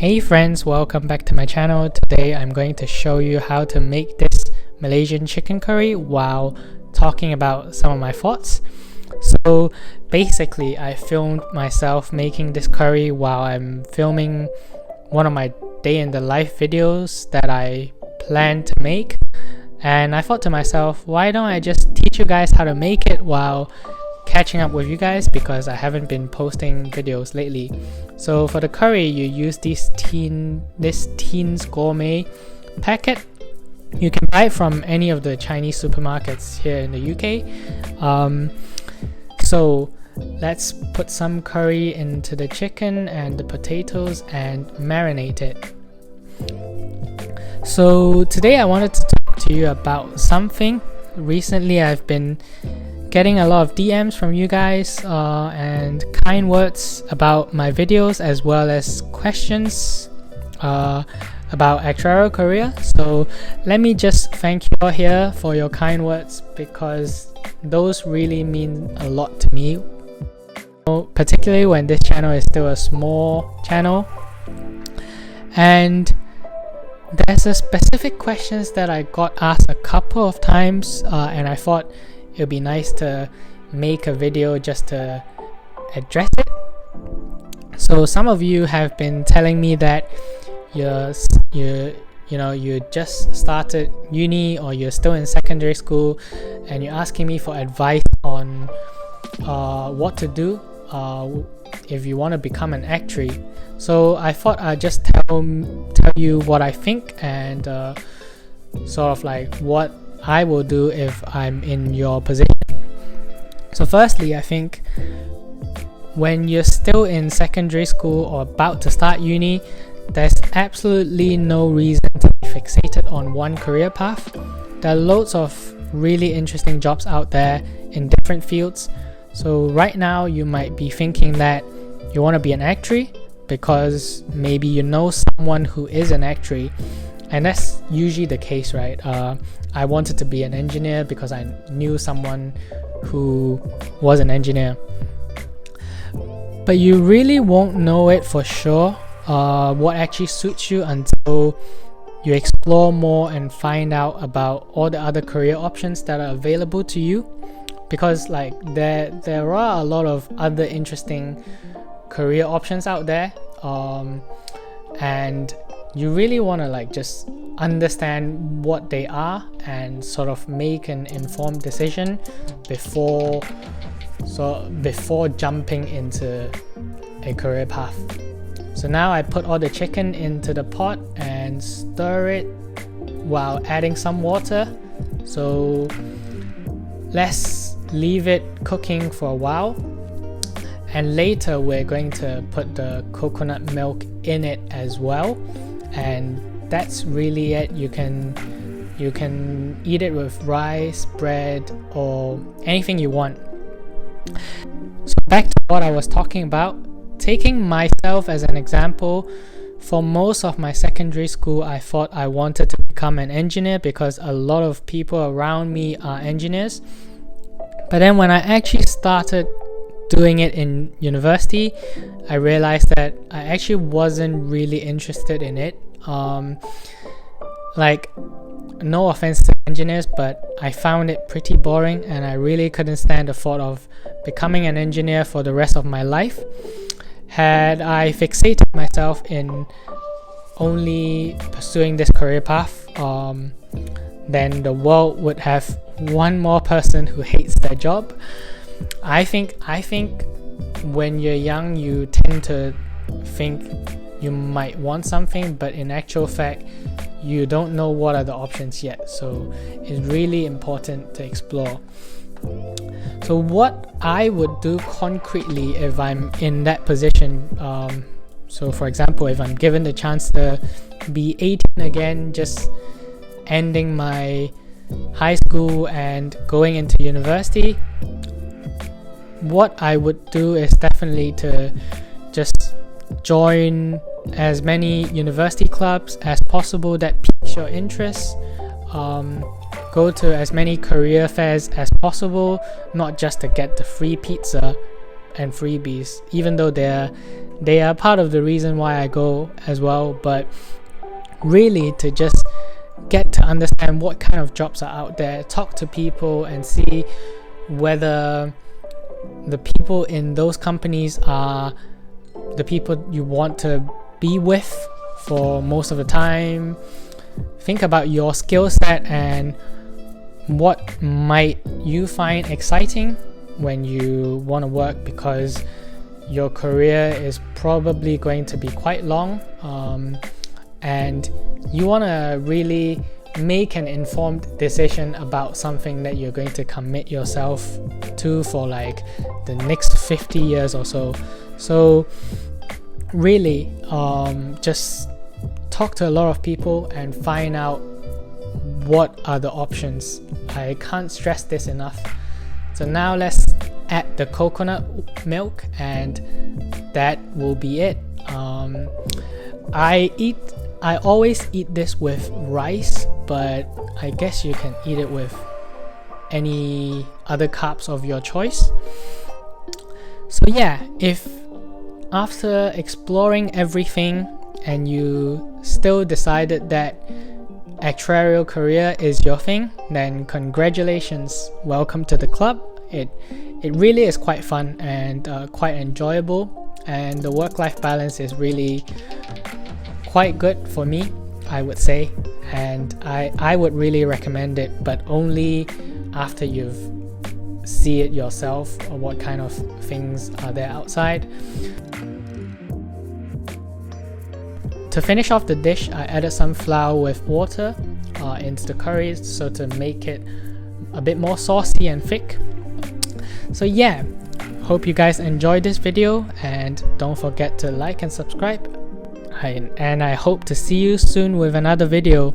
Hey friends, welcome back to my channel. Today I'm going to show you how to make this Malaysian chicken curry while talking about some of my thoughts. So basically I filmed myself making this curry while I'm filming one of my day in the life videos that I plan to make, and I thought to myself, why don't I just teach you guys how to make it while catching up with you guys, because I haven't been posting videos lately. So for the curry, you use this Teen's Gourmet packet. You can buy it from any of the Chinese supermarkets here in the UK. So let's put some curry into the chicken and the potatoes and marinate it. So today I wanted to talk to you about something. Recently I've been getting a lot of DMs from you guys and kind words about my videos, as well as questions about Actuarial career. So let me just thank you all here for your kind words, because those really mean a lot to me, particularly when this channel is still a small channel. And there's a specific questions that I got asked a couple of times, and I thought it would be nice to make a video just to address it. So some of you have been telling me that you just started uni, or you're still in secondary school, and you're asking me for advice on what to do if you want to become an actuary. So I thought I'd just tell you what I think, and sort of like what I will do if I'm in your position. So firstly, I think when you're still in secondary school or about to start uni, there's absolutely no reason to be fixated on one career path. There are loads of really interesting jobs out there in different fields. So right now you might be thinking that you want to be an actuary because maybe you know someone who is an actuary, and that's usually the case, right? I wanted to be an engineer because I knew someone who was an engineer. But you really won't know it for sure, what actually suits you, until you explore more and find out about all the other career options that are available to you. Because like there are a lot of other interesting career options out there, and you really want to like just understand what they are and sort of make an informed decision before jumping into a career path. So now I put all the chicken into the pot and stir it while adding some water. So let's leave it cooking for a while, and later we're going to put the coconut milk in it as well. And that's really it. You can eat it with rice, bread, or anything you want. So back to what I was talking about, taking myself as an example. For most of my secondary school, I thought I wanted to become an engineer because a lot of people around me are engineers. But then when I actually started doing it in university, I realized that I actually wasn't really interested in it. Like, no offense to engineers, but I found it pretty boring, and I really couldn't stand the thought of becoming an engineer for the rest of my life. Had I fixated myself in only pursuing this career path, then the world would have one more person who hates their job. I think when you're young, you tend to think you might want something, but in actual fact, you don't know what are the options yet. So it's really important to explore. So what I would do concretely if I'm in that position, so for example, if I'm given the chance to be 18 again, just ending my high school and going into university, what I would do is definitely to just join as many university clubs as possible that piques your interest. Go to as many career fairs as possible, not just to get the free pizza and freebies, even though they're they are part of the reason why I go as well, but really to just get to understand what kind of jobs are out there, talk to people and see whether the people in those companies are the people you want to be with for most of the time. Think about your skill set and what might you find exciting when you want to work, because your career is probably going to be quite long, and you want to really make an informed decision about something that you're going to commit yourself to for like the next 50 years or so. So really just talk to a lot of people and find out what are the options. I can't stress this enough. So now let's add the coconut milk, and that will be it. I always eat this with rice, but I guess you can eat it with any other carbs of your choice. So yeah, if after exploring everything and you still decided that actuarial career is your thing, then congratulations, welcome to the club. It really is quite fun and quite enjoyable, and the work-life balance is really quite good for me, I would say, and I would really recommend it, but only after you've see it yourself or what kind of things are there outside. To finish off the dish, I added some flour with water into the curry, so to make it a bit more saucy and thick. So yeah, hope you guys enjoyed this video, and don't forget to like and subscribe, and I hope to see you soon with another video.